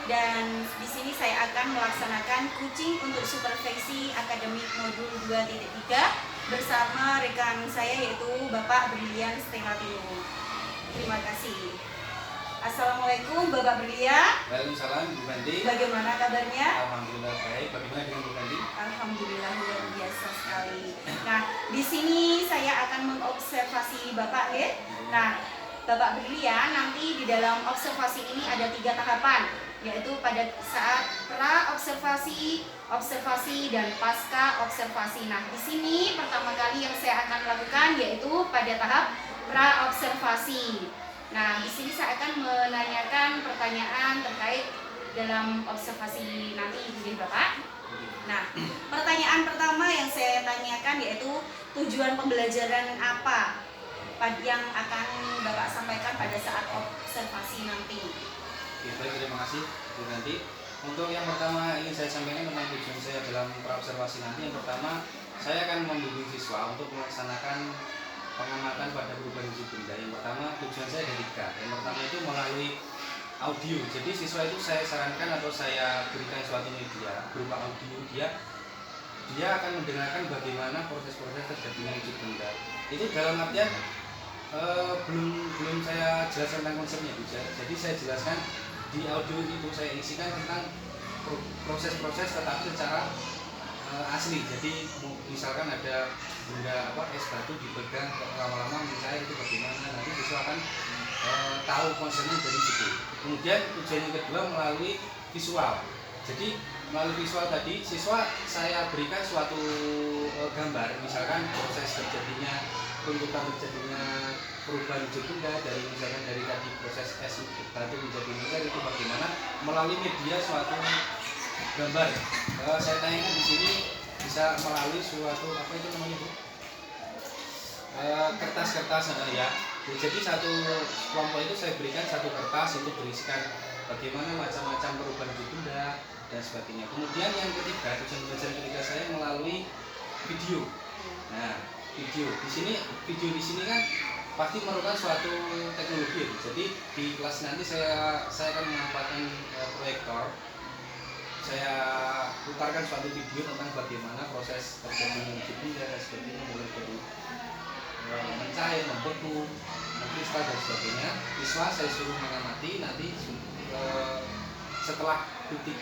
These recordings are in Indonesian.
Dan di sini saya akan melaksanakan coaching untuk supervisi akademik modul 2.3 bersama rekan saya yaitu Bapak Brilian Stelatino. Terima kasih. Assalamualaikum Bapak Brilian. Waalaikumsalam Bu Bandi. Bagaimana kabarnya? Alhamdulillah baik. Bagaimana dengan Bu Bandi? Alhamdulillah luar biasa sekali. Nah, di sini saya akan mengobservasi Bapak ya. Nah, Bapak Brilian nanti di dalam observasi ini ada 3 tahapan, yaitu pada saat pra-observasi, observasi, dan pasca observasi. Nah, di sini pertama kali yang saya akan lakukan yaitu pada tahap pra-observasi. Nah, di sini saya akan menanyakan pertanyaan terkait dalam observasi nanti, Bapak. Nah, pertanyaan pertama yang saya tanyakan yaitu tujuan pembelajaran apa yang akan Bapak sampaikan pada saat observasi nanti. Oke, baik, terima kasih Bu Nanti. Untuk yang pertama ingin saya sampaikan tentang tujuan saya dalam praobservasi nanti. Yang pertama, saya akan membimbing siswa untuk melaksanakan pengamatan pada perubahan wujud benda. Yang pertama, tujuan saya ada 3. Yang pertama itu melalui audio. Jadi siswa itu saya sarankan atau saya berikan suatu media berupa audio. Dia akan mendengarkan bagaimana proses-proses terjadinya wujud benda. Itu dalam artian belum saya jelaskan tentang konsepnya, Bu. Jadi saya jelaskan di audio itu saya isikan tentang proses-proses tetapi secara asli. Jadi misalkan ada benda es batu dipegang lama-lama mencair, itu bagaimana, nanti siswa akan tahu konsepnya dari situ. Kemudian tujuan yang kedua melalui visual. Jadi melalui visual tadi siswa saya berikan suatu gambar, misalkan proses terjadinya perubahan wujud benda misalkan dari tadi proses es batu menjadi mencair, itu bagaimana melalui media suatu gambar. Saya tanyakan di sini bisa melalui suatu apa itu namanya Bu? Kertas-kertas ya. Jadi satu kelompok itu saya berikan satu kertas itu berisikan bagaimana macam-macam perubahan wujud benda dan sebagainya. Kemudian yang ketiga, tujuan belajar ketiga saya melalui video. Nah, video di sini kan pasti merupakan suatu teknologi. Jadi di kelas nanti saya akan memanfaatkan proyektor. Saya putarkan suatu video tentang bagaimana proses terjadinya wujud benda dan sebagainya, mulai dari mencair, membeku, mengkristal dan sebagainya. Siswa saya suruh mengamati, nanti setelah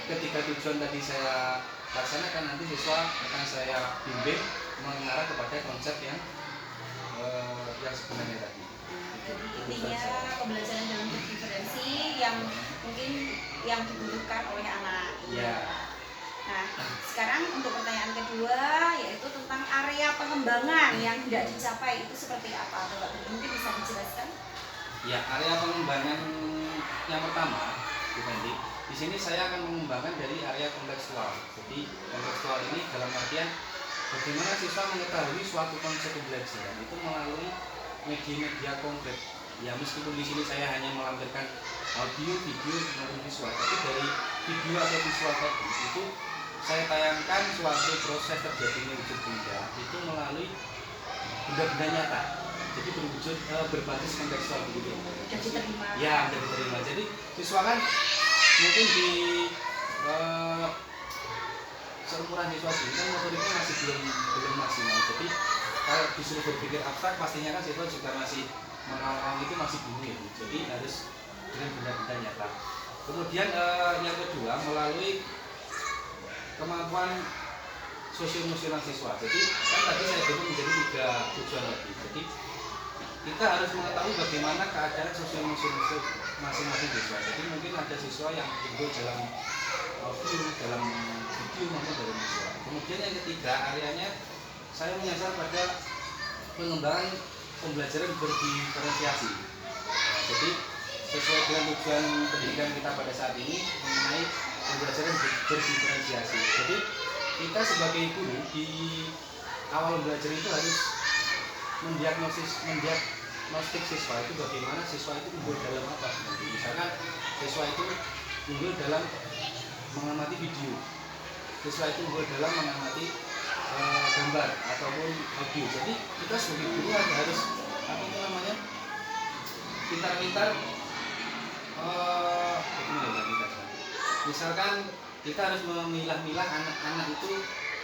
ketiga tujuan tadi saya laksanakan, nanti siswa akan saya bimbing mengarah kepada konsep yang sebenarnya tadi. Jadi intinya pembelajaran dalam diferensi yang mungkin yang dibutuhkan oleh anak. Ya. Nah, sekarang untuk pertanyaan kedua yaitu tentang area pengembangan yang tidak dicapai itu seperti apa, Bapak? Mungkin bisa dijelaskan? Ya, area pengembangan yang pertama, Bu Fendi, di sini saya akan mengembangkan dari area kontekstual. Jadi kontekstual ini dalam artian bagaimana siswa mengetahui suatu konsep pembelajaran itu melalui media-media konkret. Ya, meskipun di sini saya hanya melampirkan audio, video, maupun visual, tapi dari video atau visual tadi itu saya tayangkan suatu proses terjadinya wujud benda itu melalui benda-benda nyata. Jadi berwujud berbasis kontekstual begitu. Sudah diterima. Ya, sudah diterima. Jadi siswa kan mungkin di seumuran siswa sini kan motoriknya masih belum maksimal. Jadi kalau disuruh berpikir abstrak, pastinya kan siswa juga masih mengawang itu masih bingung ya. Jadi harus dengan benda-benda nyata. Kemudian yang kedua melalui kemampuan sosio-emosional siswa. Jadi kan tadi saya bagi menjadi 3 tujuan lagi. Jadi kita harus mengetahui bagaimana keadaan sosio-emosional masing-masing siswa. Jadi mungkin ada siswa yang unggul dalam audio, dalam video maupun dalam visual. Kemudian yang ketiga areanya saya menyasar pada pengembangan pembelajaran berdiferensiasi. Jadi sesuai dengan tujuan pendidikan kita pada saat ini mengenai pembelajaran berdiferensiasi. Jadi kita sebagai guru di awal belajar itu harus mendiagnostik siswa itu bagaimana siswa itu unggul dalam apa. Misalkan siswa itu unggul dalam mengamati video, siswa itu unggul dalam mengamati gambar ataupun audio. Jadi kita sebagai guru harus pintar-pintar misalkan kita harus memilah-milah anak-anak itu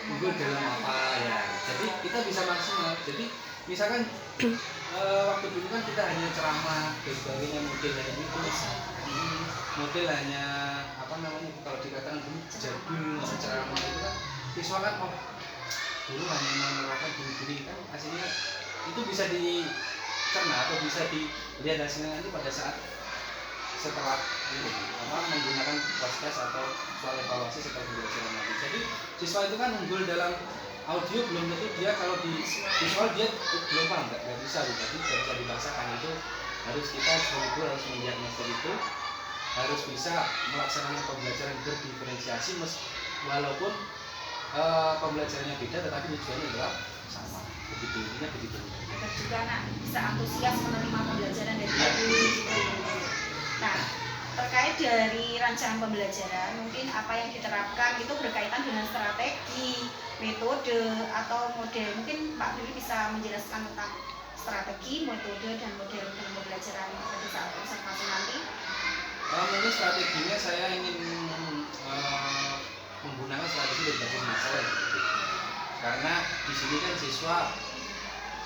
unggul dalam apa ya. Jadi kita bisa maksimal. Jadi misalkan waktu dulu kan kita hanya ceramah dan sebagainya, model hanya itu, model hanya apa namanya kalau dikatakan dulu jadul ceramah itu kan siswa kan dulu hanya menerapkan gini-gini kan hasilnya itu bisa dicerna atau bisa dilihat hasilnya nanti pada saat setelah menggunakan podcast atau soal evaluasi setelah pembelajaran nanti. Jadi siswa itu kan unggul dalam audio belum tentu dia kalau di visual dia belum paham, nggak bisa jadi nggak bisa dibahasakan. Itu harus kita sebagai guru harus mendiagnosa itu, harus bisa melaksanakan pembelajaran berdiferensiasi walaupun pembelajarannya beda tetapi tujuannya adalah sama. Begitu intinya begitu. Agar juga anak bisa antusias menerima pembelajaran dari guru. Nah, terkait dari rancangan pembelajaran, mungkin apa yang diterapkan itu berkaitan dengan strategi, metode, atau model. Mungkin Pak Billy bisa menjelaskan tentang strategi, metode, dan model dalam pembelajaran pada saat observasi nanti. Mungkin strateginya saya ingin menggunakan strategi berbasis masalah, karena di sini kan siswa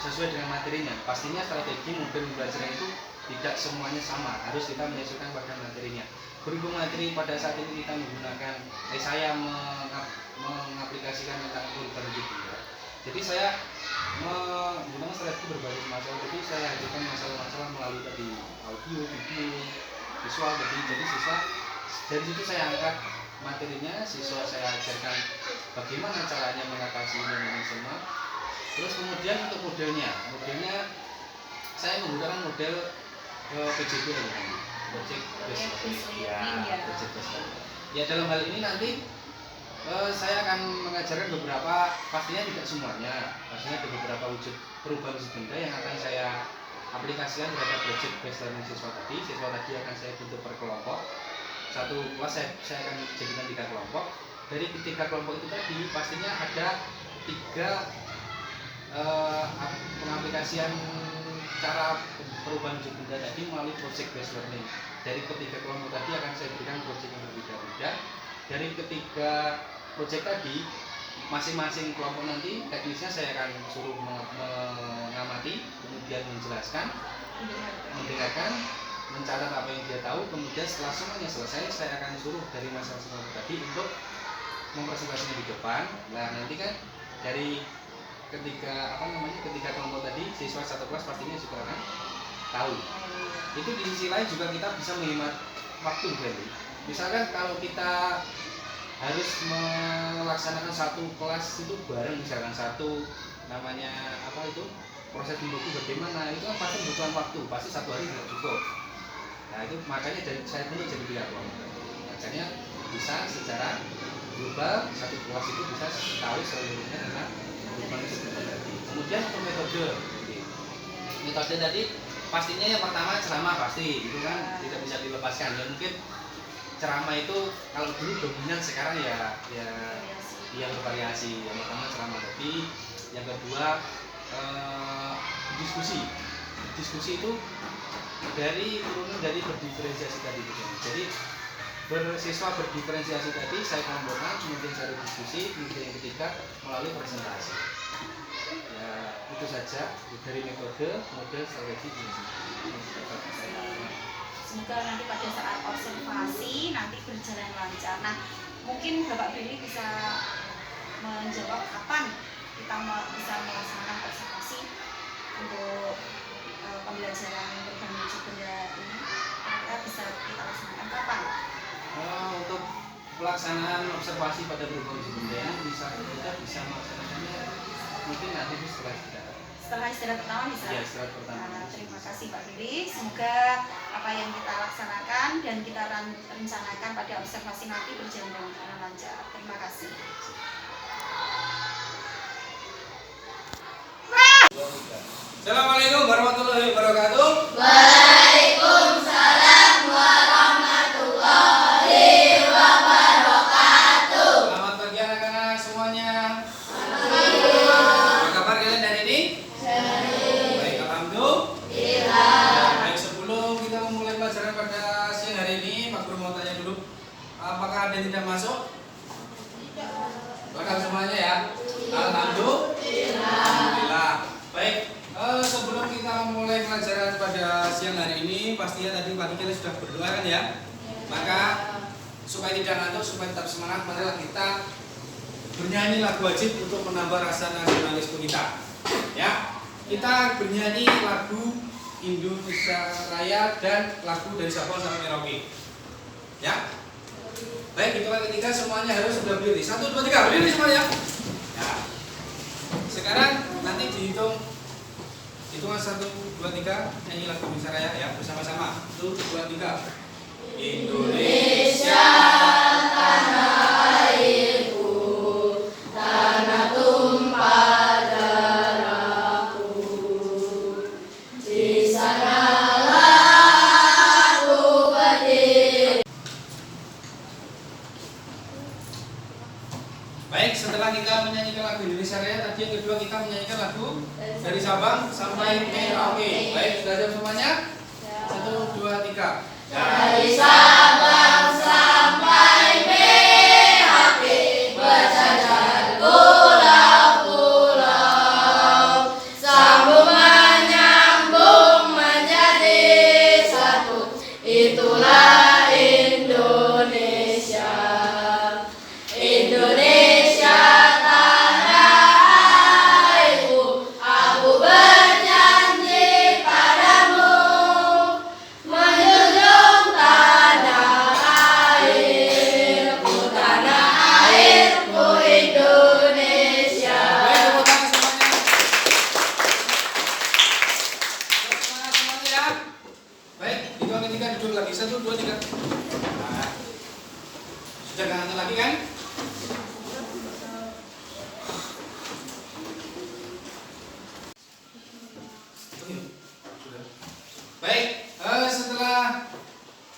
sesuai dengan materinya. Pastinya strategi model pembelajaran itu tidak semuanya sama, harus kita menyesuaikan pada materinya. Berhubung materi pada saat ini kita menggunakan, saya mengaplikasikan tentang perubahan budaya. Jadi saya menggunakan strategi berbasis masalah. Jadi saya hadirkan masalah-masalah melalui tadi audio, video, visual. Jadi siswa dari situ saya angkat materinya, siswa saya ajarkan bagaimana caranya mengatasi ini semua. Terus kemudian untuk modelnya saya menggunakan model PJB namanya, Project Based Learning. Project Based Learning. Ya dalam hal ini nanti saya akan mengajarkan beberapa, pastinya tidak semuanya, pastinya ada beberapa wujud perubahan wujud benda yang akan saya aplikasikan terhadap Project Based Learning siswa tadi. Siswa tadi akan saya bentuk per kelompok. Satu kelas saya akan jadikan 3 kelompok. Dari 3 kelompok itu tadi pastinya ada 3 pengaplikasian cara perubahan wujud benda tadi melalui project based learning. Dari ketiga kelompok tadi akan saya berikan project yang berbeda-beda. Dari ketiga project tadi, masing-masing kelompok nanti teknisnya saya akan suruh mengamati, kemudian menjelaskan, mendengarkan, mencatat apa yang dia tahu, kemudian setelah semuanya selesai saya akan suruh dari masing-masing kelompok tadi untuk mempresentasikan di depan. Nah nanti kan dari ketiga kelompok tadi siswa satu kelas pastinya juga akan tahu. Itu di sisi lain juga kita bisa menghemat waktu berarti. Misalkan kalau kita harus melaksanakan satu kelas itu bareng, misalkan satu namanya proses membuku bagaimana, itu kan pasti membutuhkan waktu, pasti 1 hari tidak cukup. Nah itu makanya saya bentuk jadi 3 kelompok. Makanya bisa secara global satu kelas itu bisa tahu seluruhnya tentang perubahan itu tadi. Kemudian untuk metode tadi pastinya yang pertama ceramah, pasti itu kan tidak bisa dilepaskan. Ya mungkin ceramah itu kalau dulu dominan, sekarang ya bervariasi. Yang pertama ceramah tadi, yang kedua diskusi itu turunan dari berdiferensiasi tadi. Jadi bersiswa berdiferensiasi tadi saya kelompokkan, kemudian saya diskusi, kemudian yang ketiga melalui presentasi. Ya itu saja dari metode, model, strategi. Semoga nanti pada saat observasi nanti berjalan lancar. Nah mungkin Bapak Billy bisa menjawab kapan kita bisa melaksanakan observasi untuk pembelajaran perubahan wujud benda ini, kita bisa kita laksanakan kapan? Untuk pelaksanaan observasi pada perubahan wujud benda ini kita bisa melaksanakannya mungkin nanti setelah istirahat pertama bisa? Ya, istirahat pertama. Terima kasih Pak Billy. Semoga apa yang kita laksanakan dan kita rencanakan pada observasi nanti berjalan dengan lancar. Terima kasih. Assalamualaikum warahmatullahi wabarakatuh. Waalaikumsalam warahmatullahi wabarakatuh. Selamat pagi anak-anak semuanya. Apa kabar kalian hari ini? Baik, alhamdulillah. Baik, sebelum kita memulai pelajaran pada siang hari ini, Pak Guru mau tanya dulu. Apakah ada yang tidak masuk? Lengkap semuanya ya. Alhamdulillah. Baik. Sebelum kita mulai pelajaran pada siang hari ini, pastinya tadi pagi kita sudah berdoa kan ya. Maka supaya tidak ngantuk, supaya tetap semangat, marilah kita bernyanyi lagu wajib untuk menambah rasa nasionalisme kita. Ya, kita bernyanyi lagu Indonesia Raya dan lagu dari Sabang sampai Merauke. Ya. Baik, hitungan ketiga semuanya harus sudah berdiri. 1, 2, 3, berdiri semuanya. Ya. Sekarang nanti dihitung. Hitungan 1, 2, 3, nyanyi lagu Indonesia Raya ya bersama-sama. 1, 2, 3. Indonesia tanah airku, tanah tumpah darahku. Di sanalah aku berdiri. Baik, setelah kita menyanyikan lagu Indonesia Raya, tadi yang kedua kita menyanyikan lagu dari Sabang sampai Merauke. Baik, sudah siap semuanya? 1, 2, 3. Dari Sabang sampai Merauke, berjajar pulau-pulau, sambung menyambung menjadi satu. Itulah Indonesia. Indonesia tanah airku, aku berjanji padamu, menjunjung tanah airku, tanah airku Indonesia. Baik, tepuk tangan semuanya. Semangat semuanya ya. Baik, hitungan ketiga duduk lagi. 1, 2, 3. Nah, sudah gak ngantuk lagi kan? Baik, setelah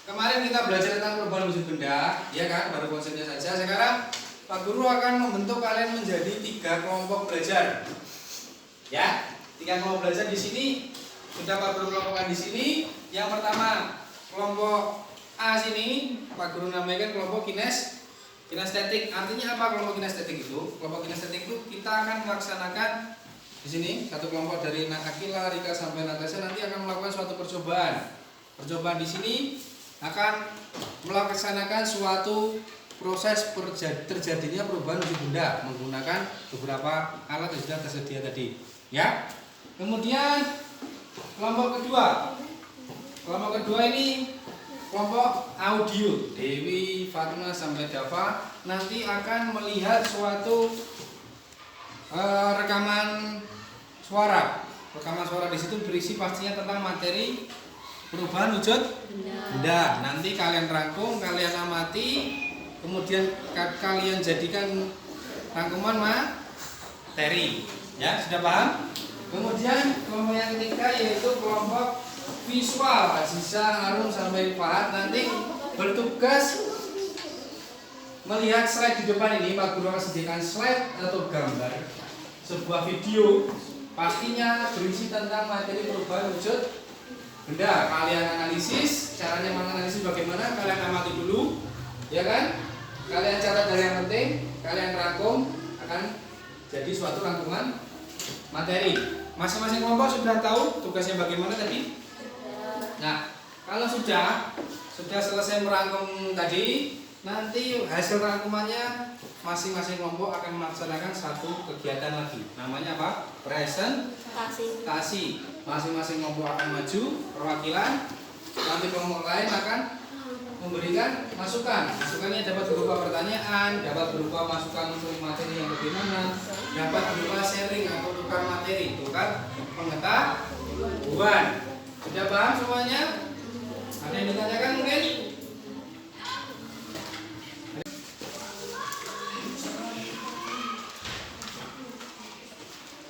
kemarin kita belajar tentang perubahan wujud benda, ya kan, baru konsepnya saja. Sekarang Pak Guru akan membentuk kalian menjadi 3 kelompok belajar. Ya, 3 kelompok belajar di sini sudah Pak Guru kelompokkan di sini. Yang pertama kelompok A sini Pak Guru namaikan kelompok kinestetik. Artinya apa kelompok kinestetik itu? Kelompok kinestetik itu kita akan melaksanakan di sini satu kelompok dari Akila, Rika sampai Natasha nanti akan melakukan suatu percobaan. Percobaan di sini akan melaksanakan suatu proses terjadinya perubahan wujud benda menggunakan beberapa alat yang sudah tersedia tadi. Ya. Kemudian kelompok kedua. Kelompok kedua ini kelompok audio. Dewi, Fatma sampai Dava nanti akan melihat suatu rekaman suara. Rekaman suara di situ berisi pastinya tentang materi perubahan wujud benda. Nanti kalian rangkum, kalian amati, kemudian kalian jadikan rangkuman materi. Ya, sudah paham? Kemudian kelompok yang ketiga yaitu kelompok visual. Aziza, Harun sampai Fahad nanti bertugas melihat slide di depan ini. Pak Guru akan sediakan slide atau gambar sebuah video pastinya berisi tentang materi perubahan wujud benda. Kalian analisis, caranya menganalisis bagaimana, kalian amati dulu, ya kan? Kalian catat dari yang penting, kalian rangkum, akan jadi suatu rangkuman materi. Masing-masing kelompok sudah tahu tugasnya bagaimana tadi? Nah, kalau sudah selesai merangkum tadi, nanti hasil rangkumannya masing-masing kelompok akan melaksanakan satu kegiatan lagi. Namanya apa? Presentasi. Masing-masing kelompok akan maju perwakilan, nanti kelompok lain akan memberikan masukan. Masukannya dapat berupa pertanyaan, dapat berupa masukan untuk materi yang bagaimana, dapat berupa sharing atau tukar materi, tukar pengetahuan. Sudah paham semuanya? Ada yang ditanyakan mungkin?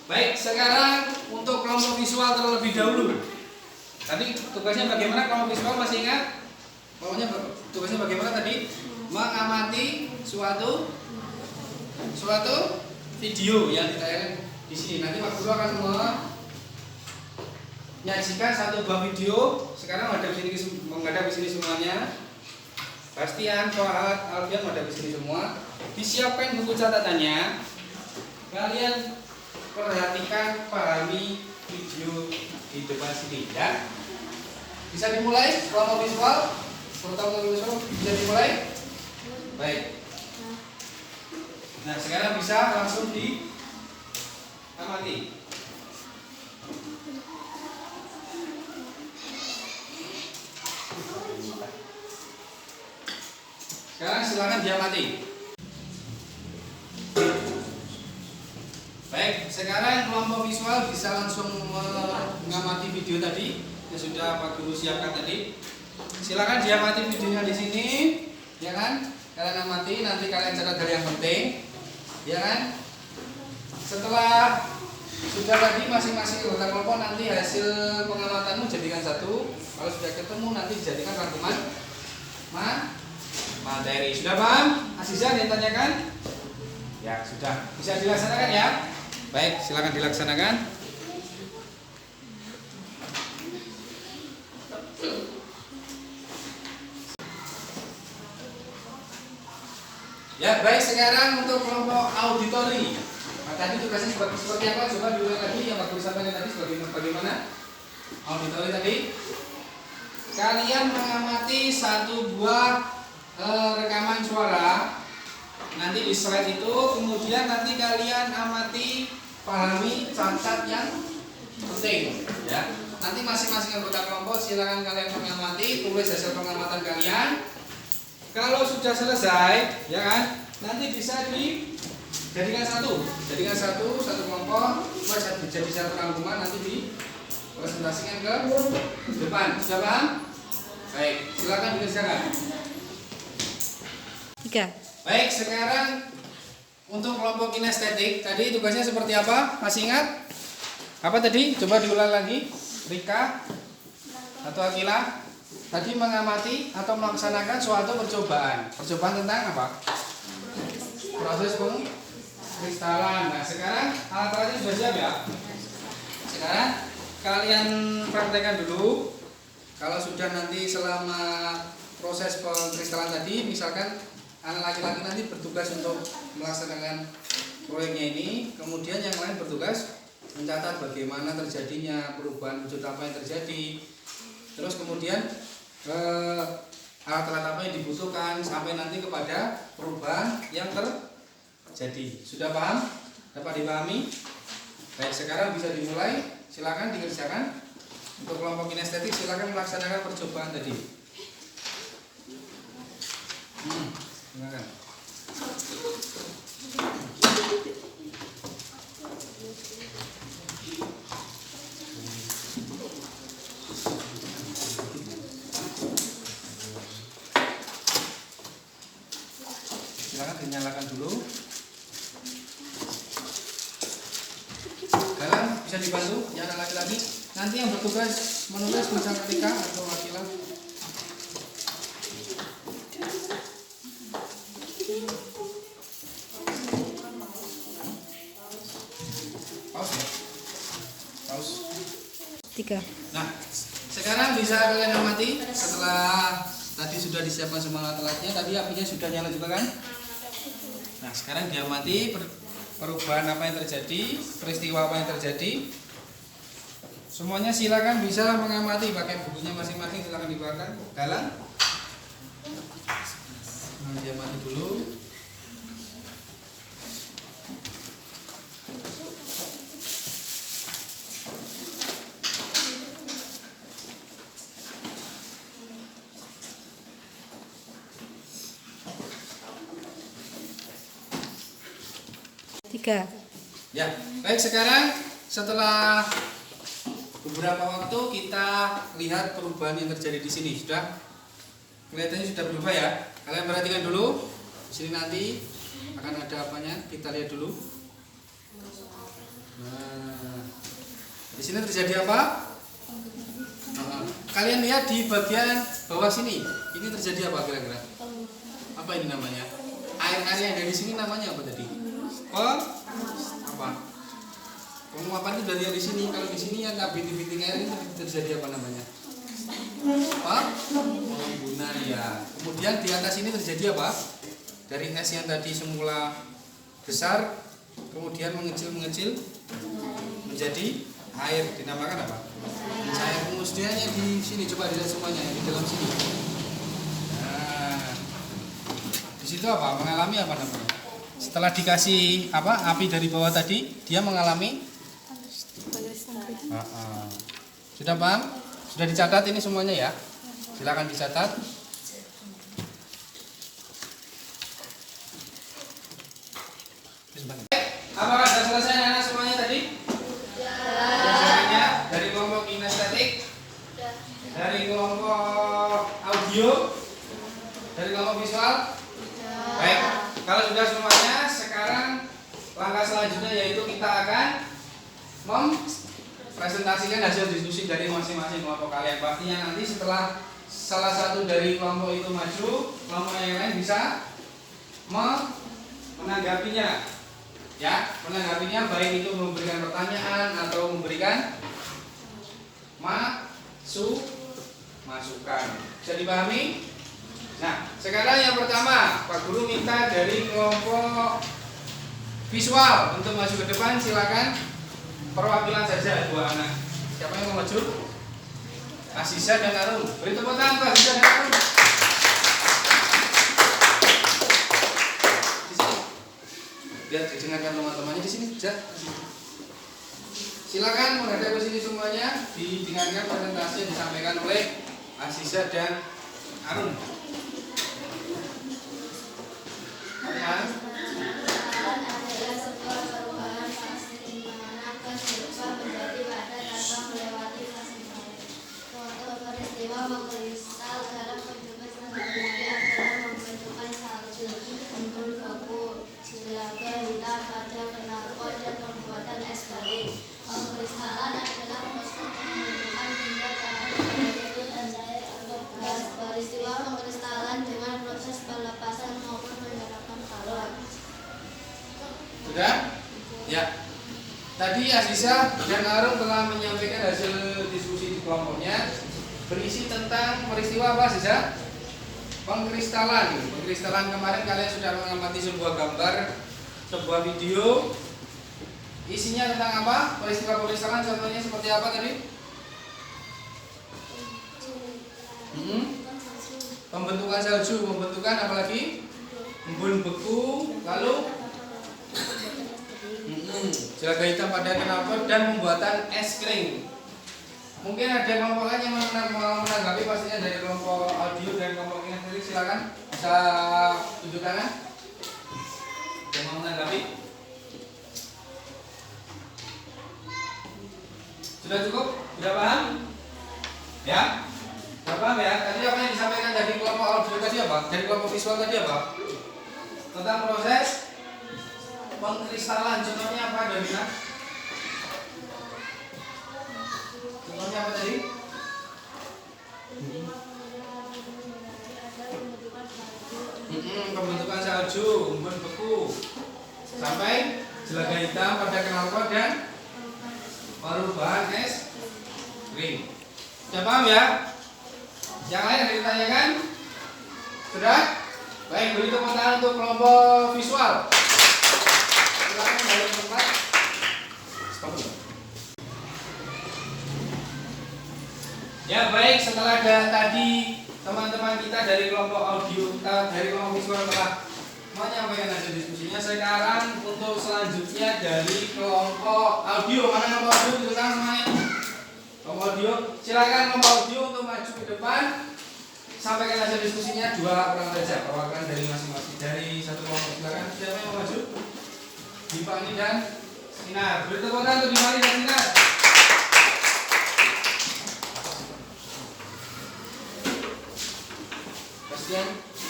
Baik, sekarang untuk kelompok visual terlebih dahulu. Tadi tugasnya bagaimana kelompok visual masih ingat? Pokoknya tugasnya bagaimana tadi? Mengamati suatu video yang ditayangkan di sini. Nanti Pak Guru akan menyajikan satu buah video. Sekarang menghadap sini semuanya. Bastian, Fuad, Alfian pada di sini semua. Disiapkan buku catatannya. Kalian perhatikan, pahami video di depan sini ya. Bisa dimulai kelompok visual, terutama visual bisa dimulai. Baik. Nah sekarang bisa langsung diamati. Sekarang silakan diamati. Baik, sekarang kelompok visual bisa langsung mengamati video tadi yang sudah Pak Guru siapkan tadi. Silakan diamati videonya di sini, ya kan? Kalian amati, nanti kalian catat hal yang penting, ya kan? Setelah sudah tadi masing-masing anggota kelompok nanti hasil pengamatanmu jadikan satu. Kalau sudah ketemu nanti dijadikan rangkuman materi. Sudah paham? Aziza ditanyakan? Ya sudah. Bisa dilaksanakan ya? Baik, silakan dilaksanakan. Ya baik, sekarang untuk kelompok auditori. Nah, tadi tugasnya seperti apa? Coba diulang lagi yang Pak Guru sampaikan tadi bagaimana? Auditori tadi. Kalian mengamati satu buah rekaman suara. Nanti di slide itu, kemudian nanti kalian amati, pahami, catat yang penting, ya. Nanti masing-masing anggota kelompok silakan kalian mengamati, tulis hasil pengamatan kalian. Kalau sudah selesai, ya kan, nanti bisa dijadikan satu kelompok, jadi satu rangkuman nanti dipresentasikan ke depan. Sudah paham? Baik, silakan dikerjakan. 3. Baik, sekarang untuk kelompok kinestetik tadi tugasnya seperti apa? Masih ingat? Apa tadi? Coba diulang lagi. Rika atau Akila tadi mengamati atau melaksanakan suatu percobaan. Percobaan tentang apa? Proses pengkristalan. Nah, sekarang alat-alatnya sudah siap ya? Sekarang kalian praktekkan dulu. Kalau sudah nanti selama proses pengkristalan tadi, misalkan anak laki-laki nanti bertugas untuk melaksanakan proyeknya ini, kemudian yang lain bertugas mencatat bagaimana terjadinya perubahan wujud apa yang terjadi, terus kemudian alat-alat apa yang dibutuhkan sampai nanti kepada perubahan yang terjadi. Sudah paham? Dapat dipahami? Baik, sekarang bisa dimulai. Silakan dikerjakan. Untuk kelompok kinestetik silakan melaksanakan percobaan tadi. Silakan. Silakan dinyalakan dulu. Kalian bisa dibantu ya anak laki-laki. Nanti yang bertugas menulis bisa ketika atau laki-laki. Paus. 3. Nah, sekarang bisa kalian amati setelah tadi sudah disiapkan semua alat-alatnya, tadi apinya sudah nyala juga kan? Nah, sekarang diamati perubahan apa yang terjadi, peristiwa apa yang terjadi. Semuanya silakan bisa mengamati, pakai bukunya masing-masing silakan dibawakan dalam. Nah, diamati dulu. Ya, baik, sekarang setelah beberapa waktu kita lihat perubahan yang terjadi di sini. Sudah kelihatannya sudah berubah ya. Kalian perhatikan dulu. Di sini nanti akan ada apanya? Kita lihat dulu. Nah, di sini terjadi apa? Kalian lihat di bagian bawah sini. Ini terjadi apa kira-kira? Apa ini namanya? Air-air yang dari sini namanya apa tadi? Penguapan itu dari sini. Kalau di sini yang bintik-bintik air ini terjadi apa namanya? Pengguna ya. Kemudian di atas ini terjadi apa? Dari es yang tadi semula besar, kemudian mengecil menjadi air, dinamakan apa? Cair. Kemudiannya di sini, coba dilihat semuanya di dalam sini. Nah, di situ apa? Mengalami apa namanya? Setelah dikasih apa? Api dari bawah tadi, dia mengalami. Sudah paham? Sudah dicatat ini semuanya ya? Silakan dicatat. Apakah sudah selesai anak semuanya tadi? Jawabannya dari kelompok kinestetik, dari kelompok audio, dari kelompok visual. Baik, kalau sudah semuanya, sekarang langkah selanjutnya yaitu kita akan mempresentasikan hasil diskusi dari masing-masing kelompok kalian. Pastinya nanti setelah salah satu dari kelompok itu maju, kelompok yang lain bisa menanggapinya. Ya, menanggapinya baik itu memberikan pertanyaan atau memberikan masukan. Bisa dipahami? Nah, sekarang yang pertama, Pak Guru minta dari kelompok visual untuk maju ke depan. Silakan perwakilan saja dua anak. Siapa yang mau maju? Aziza dan Arum. Beri tepuk tangan Pak Aziza dan Arum. Biar didengarkan teman-temannya di sini saja. Silakan menghadap ke sini semuanya, didengarkan presentasi yang disampaikan oleh Aziza dan Arun. Mengkristal dalam bentuk sendiri adalah membentukkan salju, embun beku, jelaga hitam pada knalpot dan pembuatan es kering. Pengkristalan adalah proses pembentukan benda cair dan cair atau gas. Peristiwa pengkristalan dengan proses pelepasan maupun penyerapan kalor. Sudah? Ya. Tadi Aziza dan Arum telah menyampaikan hasil diskusi di kelompoknya, berisi tentang peristiwa apa saja? Pengkristalan. Pengkristalan kemarin kalian sudah mengamati sebuah gambar, sebuah video. Isinya tentang apa? Peristiwa pengkristalan contohnya seperti apa tadi? Pembentukan salju, pembentukan apa lagi? Embun beku, lalu jelaga hitam pada knalpot dan pembuatan es kering. Mungkin ada kelompok lain yang mau menanggapi, pastinya dari kelompok audio dan kelompok kinestetik. Silakan bisa tunjuk tangan yang mau menanggapi. Sudah cukup? Sudah paham? Ya? Sudah paham ya? Tadi apa yang disampaikan dari kelompok audio tadi apa? Dari kelompok visual tadi apa? Tentang proses pengkristalan. Contohnya apa, Davina? Contohnya apa tadi? Pembentukan salju, embun beku, sampai jelaga hitam pada knalpot dan perubahan es krim. Sudah paham ya? Yang lain yang ditanyakan? Sudah? Baik, beri tepuk tangan untuk kelompok visual. Silakan balik tempat. Stop dulu. Ya baik, setelah tadi teman-teman kita dari kelompok audio, dari kelompok visual telah menyampaikan hasil diskusinya. Sekarang untuk selanjutnya dari kelompok audio, mana kelompok audio itu kan namanya? Kelompok audio, silakan kelompok audio untuk maju ke depan. Sampaikan hasil diskusinya, dua orang saja, perwakilan dari masing-masing dari satu kelompok. Silakan, siapa yang mau maju? Dipani dan Sinar. Beri tepuk tangan untuk Dipani dan Sinar. Bastian,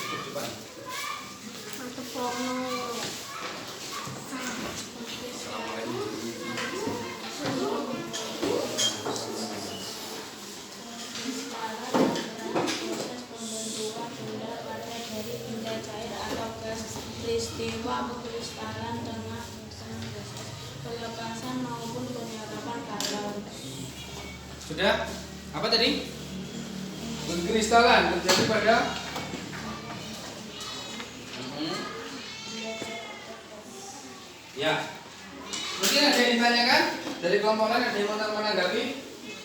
depan. Peristiwa pengkristalan dengan proses pelepasan maupun penyerapan kalor. Sudah? Apa tadi? Pengkristalan terjadi pada ya. Mungkin ada yang ditanyakan dari kelompok lain, ada yang mau menanggapi?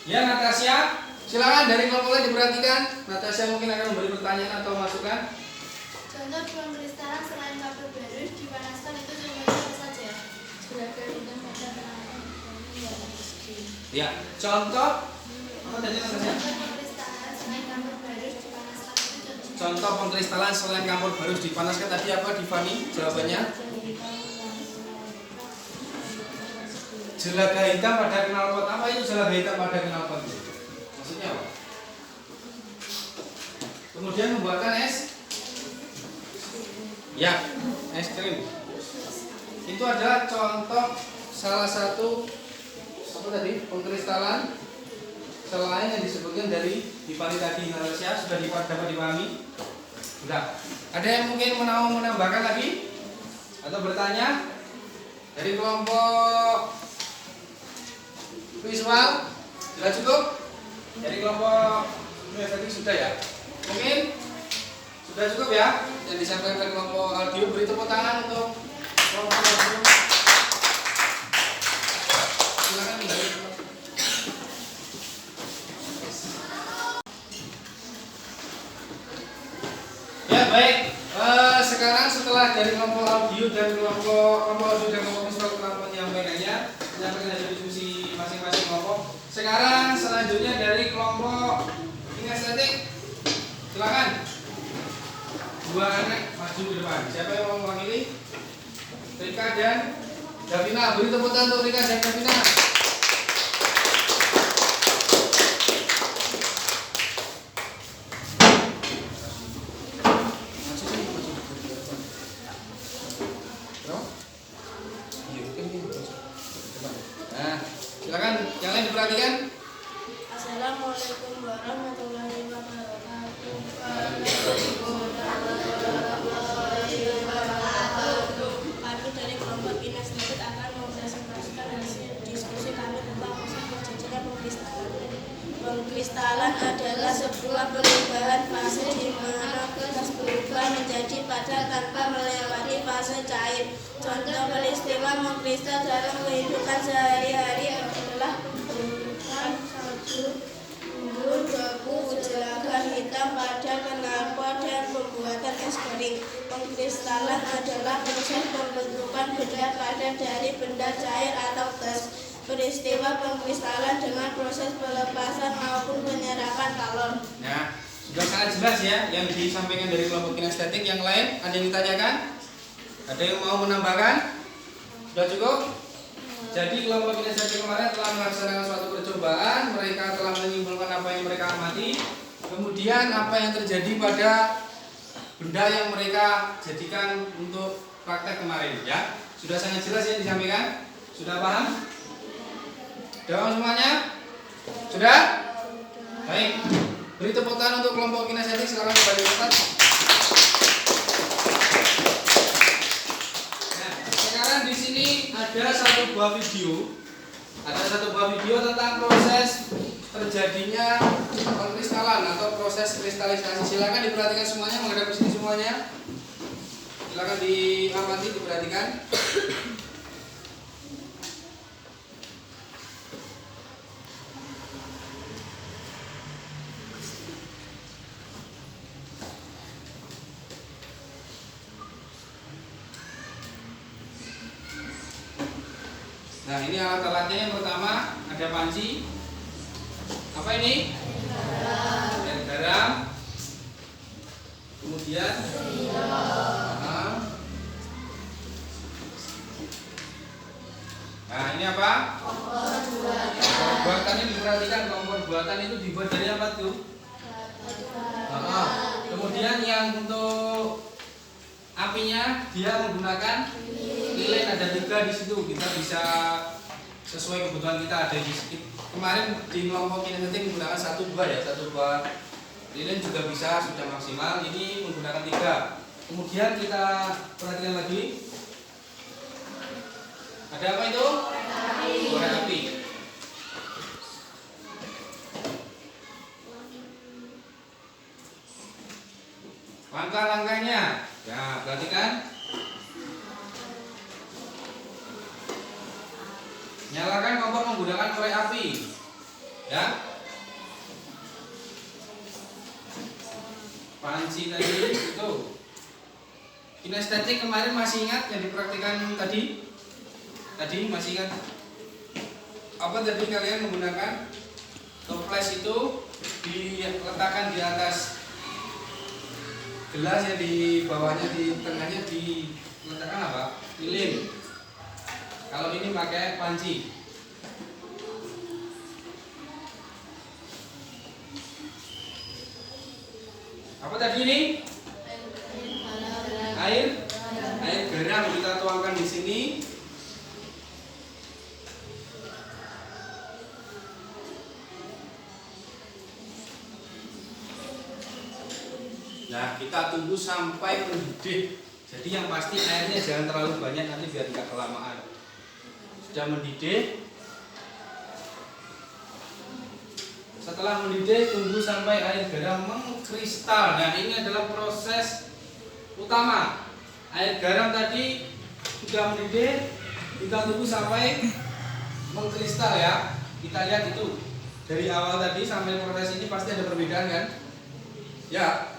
Ya, Natasha, silakan dari kelompok lain diperhatikan. Natasha mungkin akan memberi pertanyaan atau masukan. Contoh pengkristalan selain kabel barus dipanaskan itu contohnya apa saja? Jelaga hitam pada penahan Ya, contoh apa tadi Natasha? pengkristalan selain kabel barus dipanaskan itu contohnya. Contoh pengkristalan selain kompor barus dipanaskan tadi apa, Divani? Jawabannya? Jelaga hitam pada knalpot. Apa itu jelaga hitam pada knalpot? Maksudnya apa? Kemudian membuatkan es. Ya, es krim. Itu adalah contoh salah satu apa tadi? Pengkristalan selain yang disebutkan dari Divani tadi. Natasha sudah dapat dipahami? Sudah. Ada yang mungkin mau menambahkan lagi atau bertanya dari kelompok visual? Sudah cukup? Dari kelompok tadi sudah ya? Mungkin sudah cukup ya? Yang disampaikan dari kelompok audio. Beri tepuk tangan untuk kelompok audio. Silakan dari ya, baik. Sekarang setelah dari kelompok audio dan kelompok audio dan kelompok visual telah menyampaikannya dari diskusi masing-masing kelompok. Sekarang selanjutnya dari kelompok kinestetik, silakan. Dua anak maju ke depan. Siapa yang mau mewakili? Rika dan Davina. Beri tepuk tangan untuk Rika dan Davina. Nah, silakan yang lain diperhatikan. Assalamualaikum warahmatullahi wabarakatuh. Kami dari kelompok kinestetik akan mempresentasikan hasil diskusi kami tentang proses terjadinya pengkristalan. Pengkristalan adalah sebuah perubahan fase di mana gas berubah menjadi padat tanpa melewati fase cair. Contoh peristiwa mengkristal dalam kehidupan sehari-hari adalah pembentukan salju, embun, debu, jelaga hitam pada knalpot dan pembuatan es kering. Pengkristalan adalah proses pembentukan benda padat dari benda cair atau gas. Peristiwa pengkristalan dengan proses pelepasan maupun penyerapan kalor. Nah, sudah sangat jelas ya yang disampaikan dari kelompok kinestetik. Yang lain ada yang ditanyakan? Ada yang mau menambahkan? Sudah cukup? Jadi kelompok kinestetik kemarin telah melaksanakan suatu percobaan. Mereka telah menyimpulkan apa yang mereka amati. Kemudian apa yang terjadi pada benda yang mereka jadikan untuk praktek kemarin ya. Sudah sangat jelas yang disampaikan? Sudah paham? Sudah paham semuanya? Sudah? Baik. Beri tepuk tangan untuk kelompok kinestetik. Silakan kembali ke tempat. Nah, sekarang di sini ada satu buah video. Ada satu buah video tentang proses terjadinya pengkristalan atau proses kristalisasi. Silakan diperhatikan semuanya, menghadap ke sini semuanya. Silakan diamati, diperhatikan. Nah, ini alat-alatnya. Yang pertama ada panci. Apa ini? Air garam. Kemudian nah, ini apa? Kompor buatan. Diperhatikan, kompor buatan itu dibuat dari apa tuh? Kemudian yang untuk apinya dia menggunakan lilin, ada 3 di situ. Kita bisa sesuai kebutuhan kita. Ada di kemarin di kelompok kinestetik menggunakan 1, 2 ya, 1 buah lilin juga bisa, sudah maksimal. Ini menggunakan 3. Kemudian kita perhatikan lagi. Ada apa itu? Korek api. Langkah-langkahnya. Ya, perhatikan. Nyalakan kompor menggunakan korek api. Ya. Panci tadi itu. Kinestetik kemarin masih ingat yang dipraktikkan tadi? Tadi masih ingat? Apa tadi kalian menggunakan toples itu diletakkan di atas gelas, ya di bawahnya, di tengahnya diletakkan apa? Lilin. Kalau ini pakai panci. Apa tadi ini? Air garam kita tuangkan di sini. Nah, kita tunggu sampai mendidih. Jadi yang pasti airnya jangan terlalu banyak, nanti biar tidak kelamaan. Sudah mendidih. Setelah mendidih, tunggu sampai air garam mengkristal. Dan ini adalah proses utama. Air garam tadi sudah mendidih, kita tunggu sampai mengkristal ya. Kita lihat itu dari awal tadi sampai proses ini pasti ada perbedaan kan? Ya.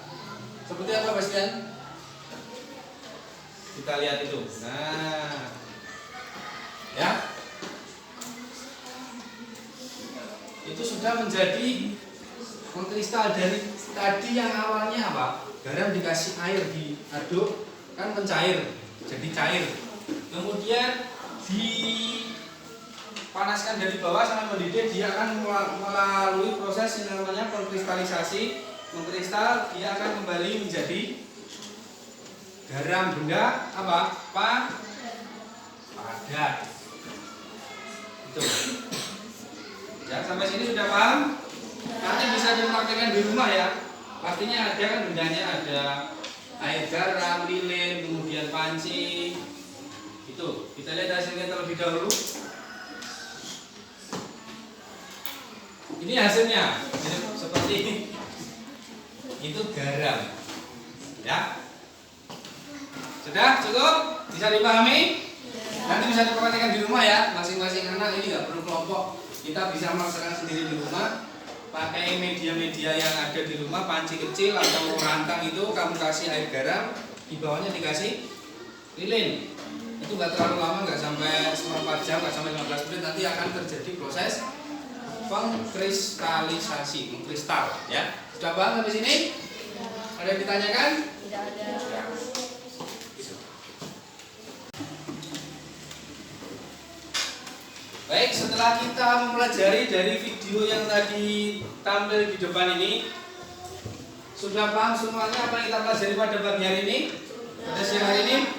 Seperti apa Bastian? Kita lihat itu. Nah, ya, itu sudah menjadi mengkristal. Dari tadi yang awalnya apa? Garam dikasih air, diaduk kan mencair, jadi cair. Kemudian dipanaskan dari bawah sampai mendidih, dia akan melalui proses yang namanya pengkristalisasi. Mengkristal, dia akan kembali menjadi garam benda apa? Padat. Itu. Ya, sampai sini sudah paham? Nanti bisa dipraktikkan di rumah ya. Pastinya ada kan bendanya, ada air garam, lilin, kemudian panci. Itu. Kita lihat hasilnya terlebih dahulu. Ini hasilnya. Seperti ini. Itu garam, ya. Sudah cukup, bisa dipahami? Nanti bisa diperhatikan di rumah ya, masing-masing anak. Ini nggak perlu kelompok, kita bisa melaksanakan sendiri di rumah. Pakai media-media yang ada di rumah, panci kecil atau rantang itu kamu kasih air garam, di bawahnya dikasih lilin. Itu nggak terlalu lama, nggak sampai 4 jam, nggak sampai 15 menit. Nanti akan terjadi proses pengkristalisasi, mengkristal, ya. Sudah paham sampai sini? Ada yang ditanyakan? Tidak ada. Baik, setelah kita mempelajari dari video yang tadi tampil di depan ini, sudah paham semuanya apa yang kita pelajari pada pagi hari ini? Pada siang hari ini?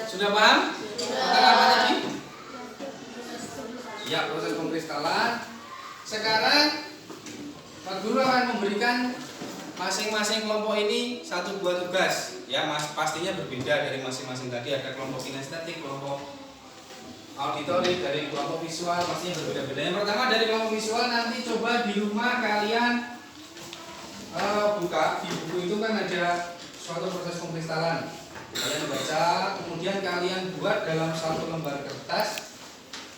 Sudah paham? Tentang apa tadi? Ya, proses pengkristalan. Sekarang Pak Guru akan memberikan masing-masing kelompok ini satu buah tugas. Ya, pastinya berbeda dari masing-masing tadi. Ada kelompok kinestetik, kelompok auditori, dari kelompok visual pastinya berbeda-beda. Yang pertama dari kelompok visual, nanti coba di rumah kalian buka di buku itu kan ada suatu proses pengkristalan. Kalian baca, kemudian kalian buat dalam satu lembar kertas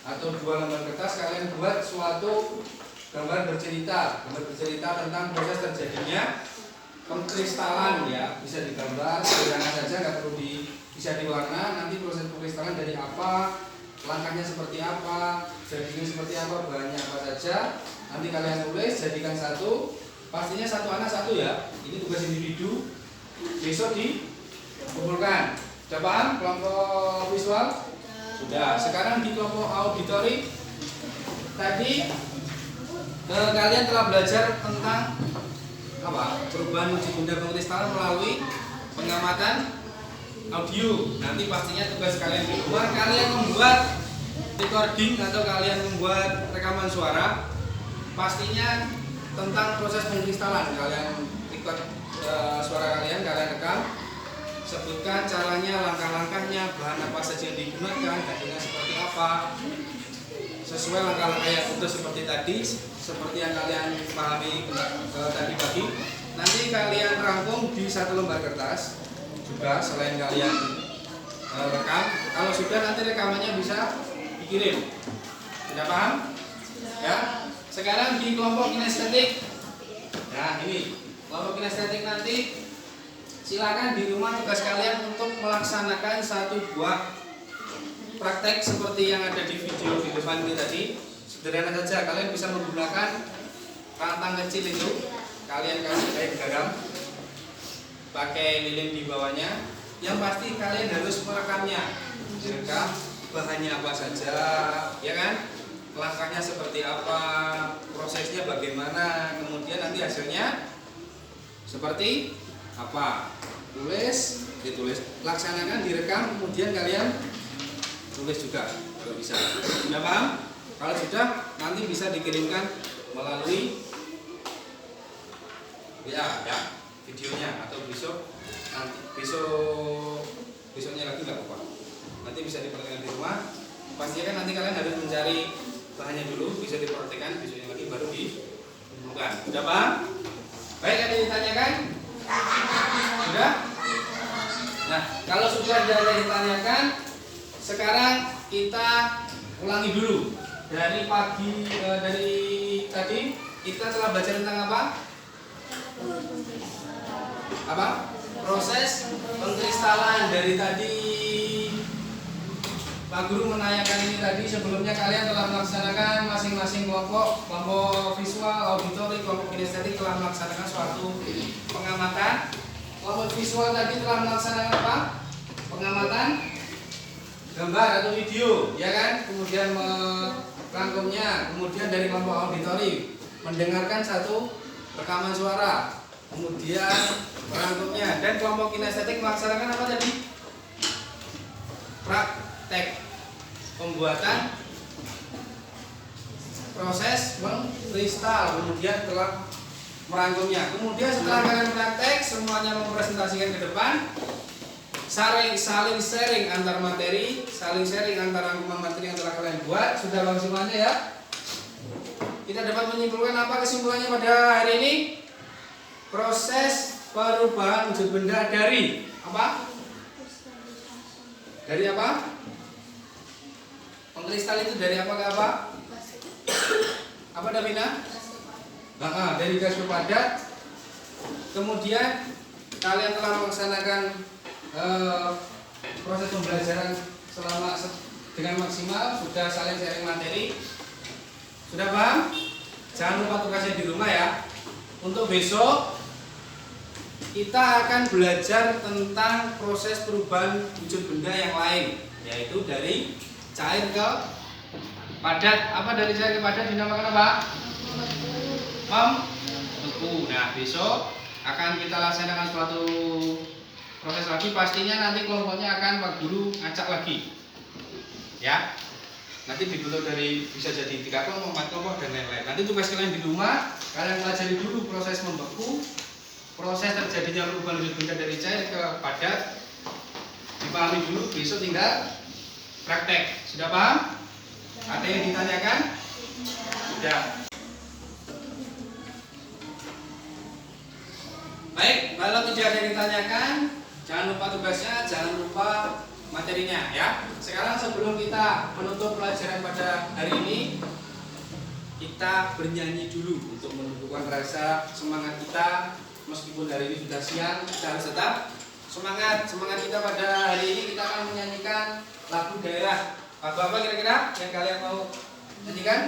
atau 2 lembar kertas, kalian buat suatu gambar bercerita tentang proses terjadinya pengkristalan ya. Bisa digambar sederhana saja, nggak perlu bisa diwarna. Nanti proses pengkristalan dari apa, langkahnya seperti apa, jadinya seperti apa, bahannya apa saja. Nanti kalian tulis, jadikan satu. Pastinya satu anak satu ya. Ini tugas individu. Besok dikumpulkan. Sudah paham kelompok visual? Sudah. Sekarang di kelompok auditori tadi kalian telah belajar tentang apa? Perubahan wujud benda pengkristalan melalui pengamatan audio. Nanti pastinya tugas kalian di rumah, kalian membuat recording atau kalian membuat rekaman suara. Pastinya tentang proses pengkristalan. Kalian record suara kalian rekam. Sebutkan caranya, langkah-langkahnya, bahan apa saja yang digunakan, hasilnya seperti apa. Sesuai langkah-langkah yang utuh seperti tadi, seperti yang kalian pahami tadi pagi. nanti kalian rangkum di satu lembar kertas juga selain kalian rekam. Kalau sudah nanti rekamannya bisa dikirim. Sudah paham? Ya. Sekarang di kelompok kinestetik. Nah, ini kelompok kinestetik nanti silakan di rumah tugas kalian untuk melaksanakan satu buah praktek seperti yang ada di video di depan ini tadi. Sederhana saja, kalian bisa menggunakan rantang kecil itu, kalian kasih kain garam, pakai lilin di bawahnya. Yang pasti kalian harus merekamnya, direkam bahannya apa saja, ya kan? Langkahnya seperti apa, prosesnya bagaimana, kemudian nanti hasilnya seperti apa. Tulis, ditulis, laksanakan, direkam, kemudian kalian tulis juga kalau bisa. Sudah paham? Kalau sudah, nanti bisa dikirimkan melalui WA ya, videonya, atau nanti besoknya lagi nggak apa-apa. Nanti bisa diperhatikan di rumah. Pastinya kan nanti kalian harus mencari bahannya dulu, bisa diperhatikan, besoknya lagi baru dikumpulkan. Sudah paham? Baik, ada yang ditanyakan? Sudah? Nah, kalau sudah ada yang ditanyakan, sekarang kita ulangi dulu. Dari tadi kita telah belajar tentang apa? Apa? Proses pengkristalan. Dari tadi Pak Guru menanyakan ini tadi. Sebelumnya kalian telah melaksanakan masing-masing kelompok visual, auditori, kelompok kinestetik telah melaksanakan suatu pengamatan. Kelompok visual tadi telah melaksanakan apa? Pengamatan gambar atau video, ya kan? Kemudian merangkumnya. Kemudian dari kelompok auditori mendengarkan satu rekaman suara, kemudian merangkumnya. Dan kelompok kinestetik melaksanakan apa tadi? Praktek pembuatan proses mengkristal, kemudian telah merangkumnya. Kemudian setelah kalian praktek, semuanya mempresentasikan ke depan. Saling sharing antar materi, saling sharing antar rangkuman materi yang telah kalian buat. Sudah maksimalnya ya. Kita dapat menyimpulkan apa kesimpulannya pada hari ini? Proses perubahan wujud benda dari apa? Dari apa? Pengkristal itu dari apa ke apa? Apa Davina? Dari gas ke padat. Kemudian kalian telah melaksanakan proses pembelajaran dengan maksimal, sudah saling sharing materi. Sudah paham? Jangan lupa tugasnya di rumah ya. Untuk besok kita akan belajar tentang proses perubahan wujud benda yang lain, yaitu dari cair ke padat. Apa dari cair ke padat dinamakan apa? Membeku. Nah, besok akan kita laksanakan suatu proses lagi. Pastinya nanti kelompoknya akan Pak Guru acak lagi, ya. Nanti dibentuk dari bisa jadi 3 kelompok, 4 kelompok dan lain-lain. Nanti tugas kalian di rumah, kalian pelajari dulu proses membeku, proses terjadinya perubahan wujud benda dari cair ke padat, dipahami dulu. Besok tinggal praktek. Sudah paham? Ada yang ditanyakan? Sudah. Baik, kalau tidak ada yang ditanyakan, jangan lupa tugasnya, jangan lupa materinya ya. Sekarang sebelum kita menutup pelajaran pada hari ini, kita bernyanyi dulu untuk menunjukkan rasa semangat kita. Meskipun hari ini sudah siang, kita harus tetap semangat. Semangat kita pada hari ini, kita akan menyanyikan lagu daerah. Lagu apa kira-kira yang kalian mau nyanyikan?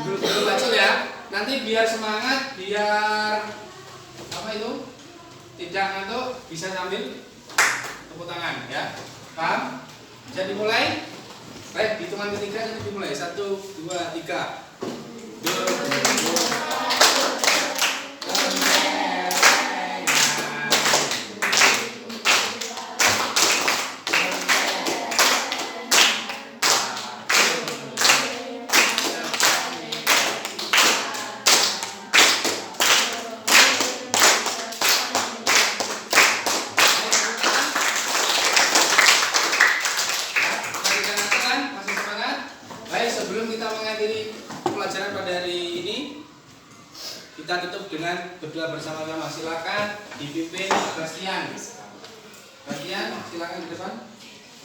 Dulu kecil ya. Nanti biar semangat, biar apa itu? Tidak ngantuk, bisa sambil tepuk tangan ya. Paham? Bisa dimulai? Baik, hitungan ketiga nanti dimulai. 1, 2, 3. kita tutup dengan berdoa bersama-sama. Silakan dipimpin Bastian. Bastian, silakan di depan.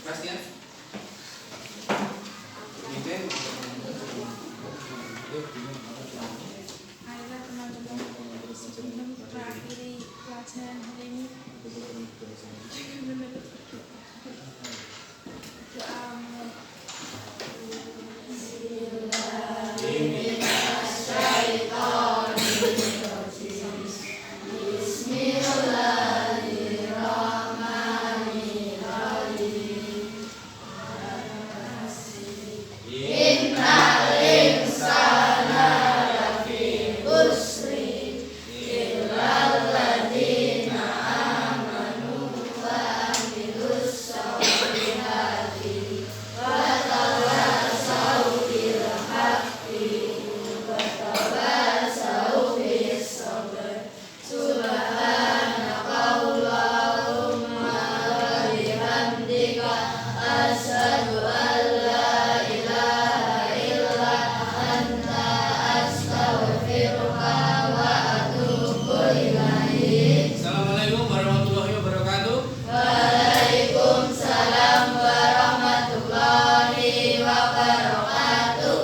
Bastian. Pimpin. Ayolah teman-teman, sebelum terakhiri pelajaran hari ini, jangan menurut doamu. Assalamualaikum warahmatullahi wabarakatuh. Waalaikumsalam warahmatullahi wabarakatuh.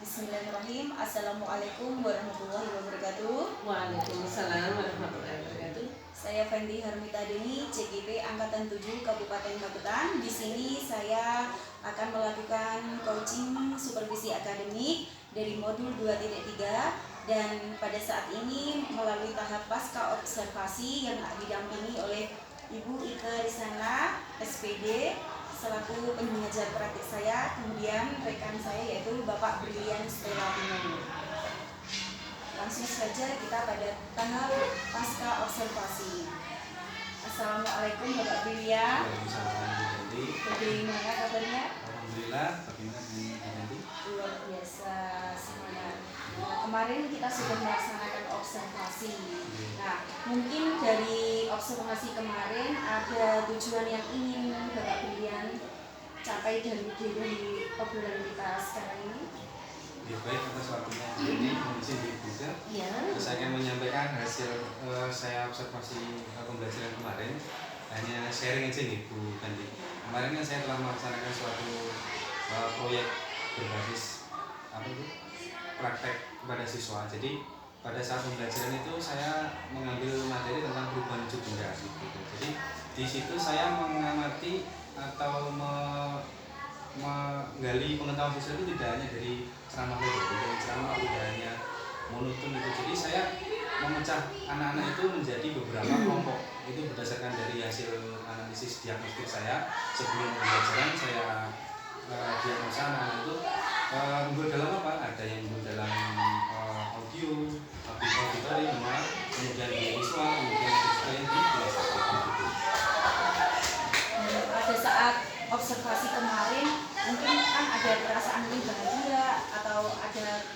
Bismillahirrahmanirrahim. Assalamualaikum warahmatullahi wabarakatuh. Waalaikumsalam warahmatullahi wabarakatuh. Saya Fendi Harmita Deni, CGP Angkatan 7 Kabupaten Magetan. Di sini saya akan melakukan coaching supervisi akademik dari modul 2.3 dan pada saat ini melalui tahap pasca observasi yang didampingi oleh Ibu Ika Risana, SPD, selaku pengajar praktik saya, kemudian rekan saya yaitu Bapak Brilian Stella Tino. Langsung saja kita pada tahap pasca observasi. Assalamualaikum Bapak Brilian. Waalaikumsalam Bu Yanti. Bagaimana kabarnya? Alhamdulillah, bagaimana Bu Yanti? Luar biasa semangat. Nah, kemarin kita sudah melaksanakan observasi. Nah, mungkin dari observasi kemarin ada tujuan yang ingin Bapak Brilian capai dari obrolan kita sekarang ini. Ya baik, atas waktunya ini mengisi di Google. Ya. Saya akan menyampaikan hasil saya observasi pembelajaran kemarin. Hanya sharing aja nih Bu Yanti. Kemarin kan saya telah melaksanakan suatu proyek berbasis apa itu praktek kepada siswa. Jadi pada saat pembelajaran itu saya mengambil materi tentang perubahan wujud benda gitu. Jadi di situ saya mengamati atau menggali pengetahuan siswa itu tidak hanya dari ceramah ceramah tidak hanya monoton itu. Jadi saya memecah anak-anak itu menjadi beberapa kelompok. Itu berdasarkan dari hasil analisis diagnostik saya sebelum pembelajaran. Saya diagnosa anak-anak itu unggul dalam apa? Ada yang unggul dalam audio, auditori, kemudian visual, kemudian yang di gitu. Pada saat observasi kemarin mungkin kan ada perasaan mungkin bahagia atau ada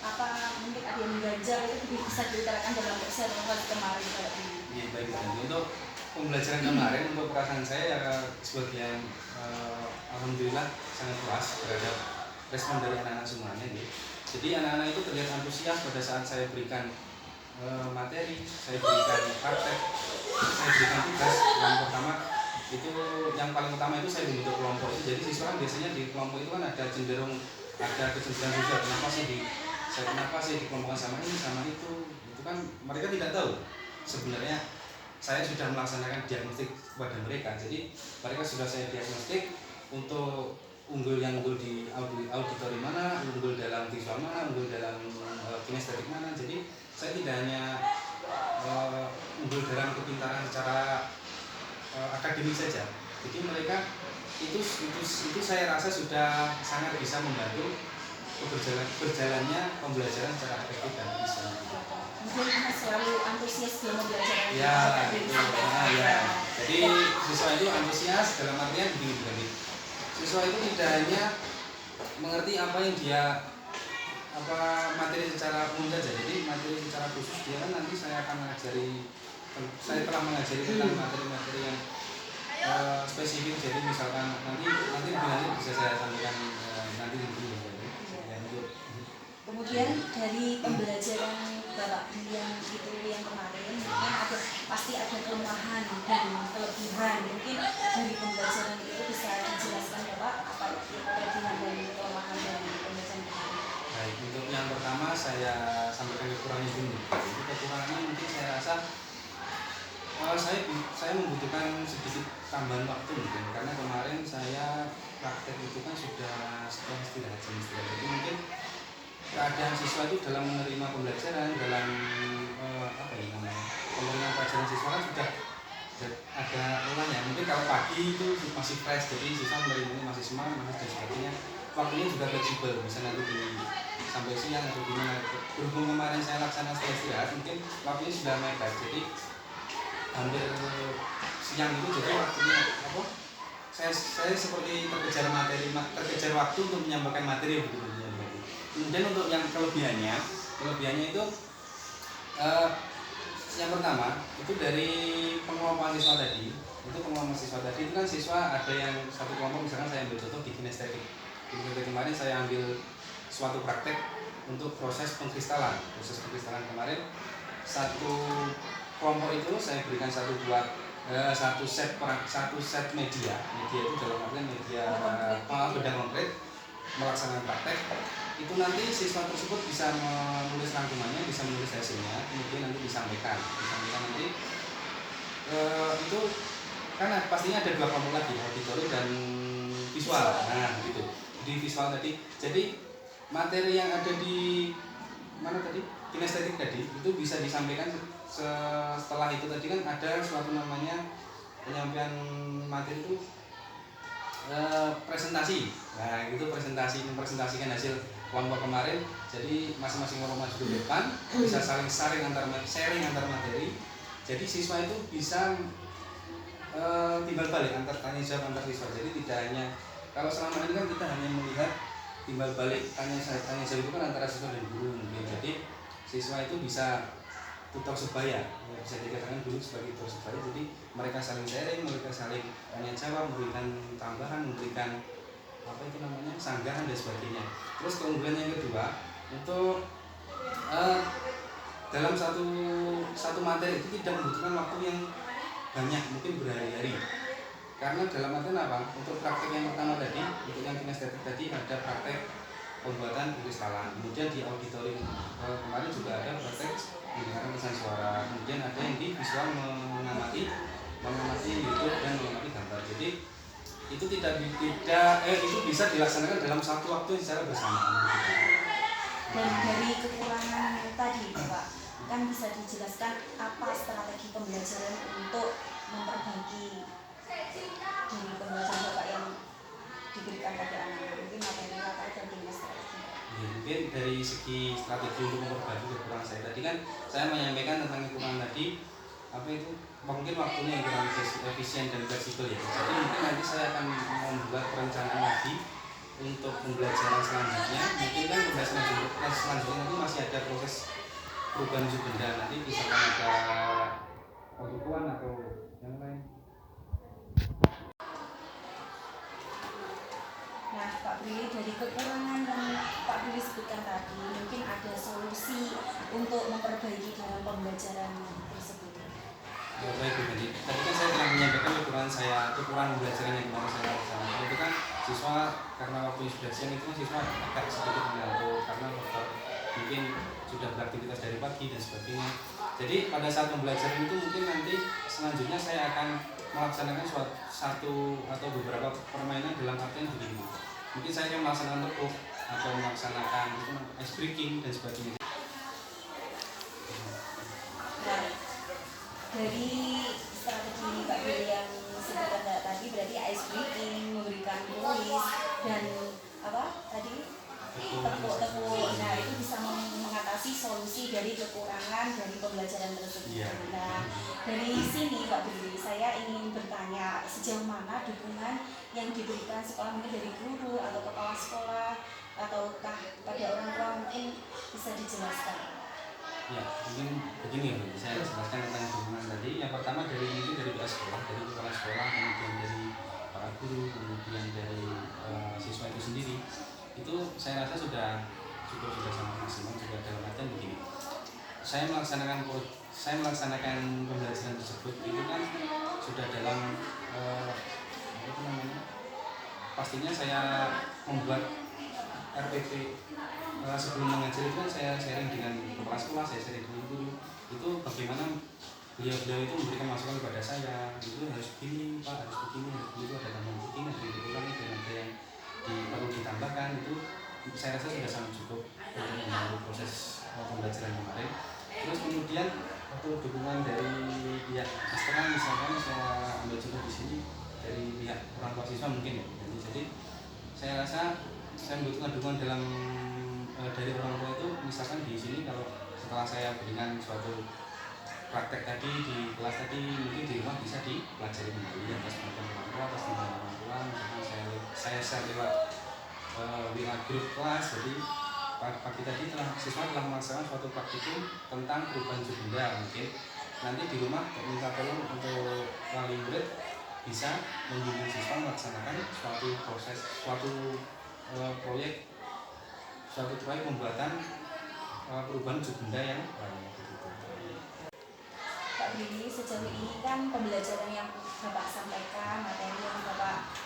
apa mungkin ada yang mengganjal, itu bisa diutarakan dalam observasi kemarin Pak. Iya baik Bu. Untuk pembelajaran kemarin untuk perasaan saya ya sebagian alhamdulillah sangat puas terhadap respon dari anak-anak semuanya gitu. Jadi anak-anak itu terlihat antusias pada saat saya berikan materi, saya berikan praktek, saya berikan tugas. Yang pertama itu yang paling utama itu saya membentuk kelompok itu. Jadi siswa kan biasanya di kelompok itu kan ada kecenderungan sosial. Kenapa sih dikelompokkan sama ini sama itu kan mereka tidak tahu sebenarnya saya sudah melaksanakan diagnostik kepada mereka. Jadi mereka sudah saya diagnostik untuk unggul di auditori mana, unggul dalam visual mana, unggul dalam kinestetik mana. Jadi saya tidak hanya unggul dalam kepintaran secara akademik saja. Jadi mereka itu saya rasa sudah sangat bisa membantu berjalannya pembelajaran secara efektif dan bisa. Mungkin selalu antusias dalam belajar. Ya, itu. Ya. Jadi siswa itu antusias dalam artian begini. Siswa itu tidak hanya mengerti apa yang dia materi secara umum saja. Jadi materi secara khusus dia kan nanti saya telah mengajari tentang materi-materi yang spesifik. Jadi misalkan nanti lebih lanjut bisa saya sampaikan nanti mungkin ya untuk Kemudian dari pembelajaran Bapak yang itu yang kemarin mungkin pasti ada kelemahan dan kelebihan. Mungkin dari pembelajaran itu bisa dijelaskan Bapak apa itu kelebihan dan kelemahan dari pembelajaran kemarin. baik. Untuk yang pertama saya sampaikan kekurangannya dulu. Itu kekurangannya mungkin saya rasa saya membutuhkan sedikit tambahan waktu mungkin karena kemarin saya praktek itu kan sudah setelah istirahat jam istirahat. Jadi mungkin keadaan siswa itu dalam menerima pembelajaran dalam pemberian pelajaran siswa kan sudah ada lelahnya. Mungkin kalau pagi itu masih fresh, jadi siswa menerimanya masih semangat, masih dan sebagainya. Waktunya juga fleksibel, bisa nanti sampai siang atau gimana. Berhubung kemarin saya laksanakan setelah istirahat, mungkin waktunya sudah mepet, jadi hampir siang itu jadi waktunya saya seperti terkejar waktu untuk menyampaikan materi begitu. Kemudian untuk yang kelebihannya itu yang pertama itu dari pengelompok siswa tadi. Itu pengelompok siswa tadi itu kan siswa ada yang satu kelompok, misalkan saya ambil contoh di kinestetik. Di kinestetik kemarin saya ambil suatu praktek untuk proses pengkristalan. Kemarin satu kelompok itu saya berikan satu set media itu dalam artian media benda konkret melaksanakan praktek. Itu nanti siswa tersebut bisa menulis rangkumannya, bisa menulis hasilnya, kemudian nanti disampaikan nanti itu kan pastinya ada dua kelompok lagi, auditori dan visual. Nah gitu di visual tadi, jadi materi yang ada di mana tadi kinestetik tadi itu bisa disampaikan setelah itu. Tadi kan ada suatu namanya penyampaian materi itu presentasi. Nah itu mempresentasikan hasil kelompok kemarin. Jadi masing-masing kelompok maju ke depan, bisa saling sharing antar materi. Jadi siswa itu bisa timbal balik tanya jawab antar siswa. Jadi tidak hanya, kalau selama ini kan kita hanya melihat timbal balik tanya jawab itu kan antara siswa dan guru mungkin. Jadi siswa itu bisa tutor sebaya, bisa dikatakan dulu sebagai tutor sebaya. Jadi mereka saling sharing, mereka saling tanya jawab, memberikan tambahan, memberikan sanggahan dan sebagainya. Terus keunggulan yang kedua, untuk dalam satu materi itu tidak membutuhkan waktu yang banyak, mungkin berhari-hari. Karena dalam artian apa? Untuk praktek yang pertama tadi, untuk yang kinestetik tadi ada praktek pembuatan kristalan. Kemudian di auditorium kemarin juga ada praktek mendengarkan pesan suara. Kemudian ada yang di visual mengamati YouTube dan mengamati gambar. Jadi itu itu bisa dilaksanakan dalam satu waktu secara bersamaan. Dan dari kekurangan tadi Pak, kan bisa dijelaskan apa strategi pembelajaran untuk memperbaiki dari pembelajaran Bapak yang diberikan pada anak-anak, mungkin materi Bapak dan strategi. Ya, mungkin dari segi strategi untuk memperbaiki kekurangan saya tadi kan saya menyampaikan tentang kekurangan tadi mungkin waktunya yang kurang efisien dan fleksibel ya. Jadi mungkin nanti saya akan membuat perencanaan lagi untuk pembelajaran selanjutnya. Mungkin kan pembelajaran selanjutnya nanti masih ada proses perubahan uji benda, nanti misalkan ada pembukuan atau yang lain. Nah Pak Brili, dari kekurangan yang Pak Brili sebutkan tadi, mungkin ada solusi untuk memperbaiki dalam pembelajaran tersebut. Ya, baik Bu Medi. Tadi kan saya telah menyampaikan kekurangan pembelajaran yang kemarin saya laksanakan. Itu kan siswa karena waktunya sudah siang itu siswa agak sedikit mengantuk karena mungkin sudah beraktivitas dari pagi dan sebagainya. Jadi pada saat pembelajaran itu mungkin nanti selanjutnya saya akan melaksanakan satu atau beberapa permainan dalam artian begini. Mungkin saya akan melaksanakan tepuk atau melaksanakan ice breaking dan sebagainya. Dari strategi Pak Brili yang sebutkan tadi berarti ice breaking, memberikan tulis dan tepuk-tepuk. Nah itu bisa mengatasi solusi dari kekurangan dari pembelajaran tersebut. Yeah. Nah dari sini Pak Brili, saya ingin bertanya sejauh mana dukungan yang diberikan sekolah, mungkin dari guru atau kepala sekolah ataukah pada orang tua, mungkin bisa dijelaskan. Ya, mungkin begini ya, saya jelaskan tentang dukungan tadi. Yang pertama dari pihak sekolah, dari kepala sekolah, kemudian dari para guru, kemudian dari siswa itu sendiri. Itu saya rasa sudah sangat maksimal. Juga dalam artian begini, saya melaksanakan pembelajaran tersebut itu kan sudah dalam apa namanya? Pastinya saya membuat RPP. Sebelum mengajar itu kan saya sharing dengan kepala sekolah, saya sharing dengan guru. Itu bagaimana beliau itu memberikan masukan kepada saya. Itu harus begini Pak, harus begini, harus begitu, ada tambahan begini, ada dikurangi, dan ada yang perlu ditambahkan. Itu saya rasa sudah sangat cukup untuk membantu proses pembelajaran kemarin. Terus kemudian waktu dukungan dari pihak eksternal, misalkan saya ambil contoh di sini dari pihak orang tua siswa mungkin ya. Jadi saya rasa saya membutuhkan dukungan dari orang tua itu, misalkan di sini kalau setelah saya berikan suatu praktek tadi di kelas tadi, mungkin di rumah bisa dipelajari kembali atas bantuan orang tua, atas bantuan orang tua. Misalkan saya share lewat WA grup kelas. Jadi pagi tadi siswa telah melaksanakan suatu praktikum tentang perubahan benda. Mungkin nanti di rumah minta tolong untuk wali murid bisa membimbing siswa melaksanakan suatu proses, suatu proyek pembuatan perubahan wujud benda yang lain. Pak Billy, sejauh ini kan pembelajaran yang Bapak sampaikan, materi yang Bapak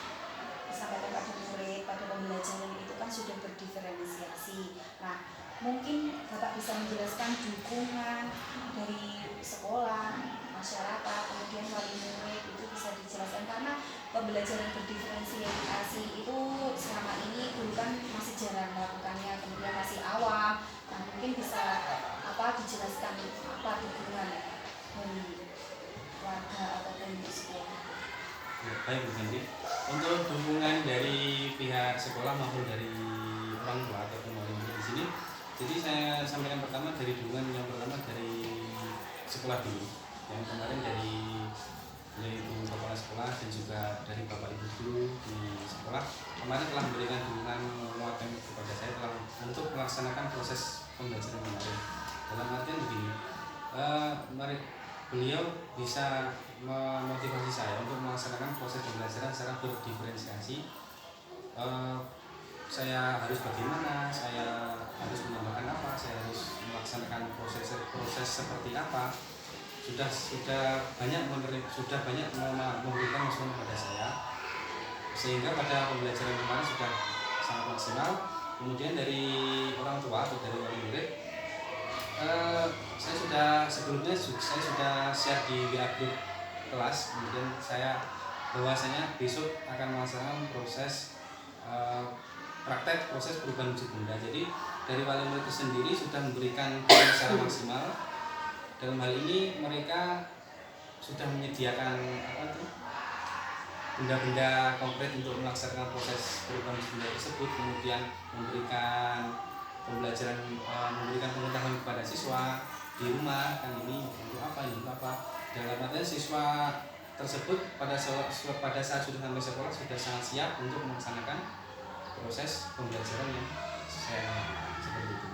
sampaikan pada murid pada pembelajaran itu kan sudah berdiferensiasi. Nah, mungkin Bapak bisa menjelaskan dukungan dari sekolah, masyarakat, kemudian wali murid, itu bisa dijelaskan karena pembelajaran berdiferensiasi itu selama ini dulu kan masih jarang melakukannya, kemudian masih awam. Nah, mungkin bisa dijelaskan apa dukungan dari warga ataupun sekolah. Ya, baik Bu Hendy. Untuk dukungan dari pihak sekolah maupun dari orang tua ataupun wali murid di sini, jadi saya sampaikan pertama dari dukungan yang pertama dari sekolah dulu. Yang kemarin dari yaitu kepala sekolah dan juga dari bapak ibu guru di sekolah kemarin telah memberikan dukungan menguatkan kepada saya telah untuk melaksanakan proses pembelajaran kemarin. Dalam artian begini, beliau bisa memotivasi saya untuk melaksanakan proses pembelajaran secara berdiferensiasi. Saya harus bagaimana, saya harus menambahkan apa, saya harus melaksanakan proses seperti apa. Sudah banyak memberikan masukan kepada saya, sehingga pada pembelajaran kemarin sudah sangat maksimal. Kemudian dari orang tua atau dari wali murid, saya sudah share di WA group kelas. Kemudian bahwasanya besok akan melaksanakan proses praktek proses perubahan wujud benda. Jadi dari wali murid itu sendiri sudah memberikan secara maksimal. Dalam hal ini mereka sudah menyediakan benda-benda konkret untuk melaksanakan proses perubahan benda tersebut, kemudian memberikan pembelajaran, memberikan pengetahuan kepada siswa di rumah, kan ini untuk apa, ini untuk apa. Dalam artian siswa tersebut pada saat sudah sampai sekolah sudah sangat siap untuk melaksanakan proses pembelajaran yang saya lakukan seperti itu.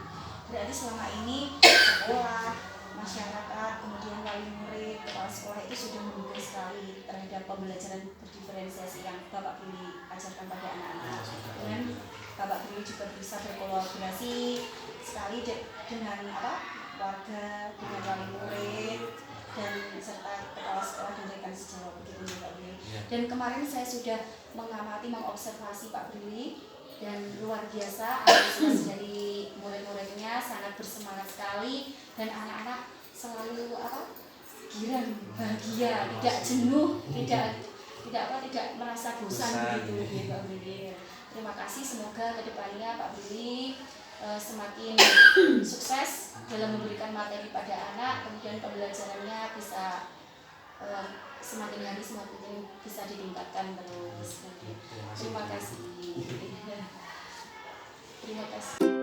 Berarti selama ini sekolah, masyarakat, kemudian wali murid, kepala sekolah itu sudah mendukung sekali terhadap pembelajaran berdiferensiasi yang Bapak Billy ajarkan pada anak-anak. Dan Bapak Billy juga bisa berkolaborasi sekali dengan warga, dengan wali murid, dan serta kepala sekolah dan rekan sejawat begitu Pak Billy. Dan kemarin saya sudah mengobservasi Pak Billy, dan luar biasa antusias dari murid-muridnya sangat bersemangat sekali, dan anak-anak selalu girang, bahagia, tidak jenuh, tidak merasa bosan begitu Pak Billy. Terima kasih, semoga kedepannya Pak Billy semakin sukses dalam memberikan materi pada anak, kemudian pembelajarannya bisa semakin hari semakin bisa ditingkatkan terus. Terima kasih. Terima kasih.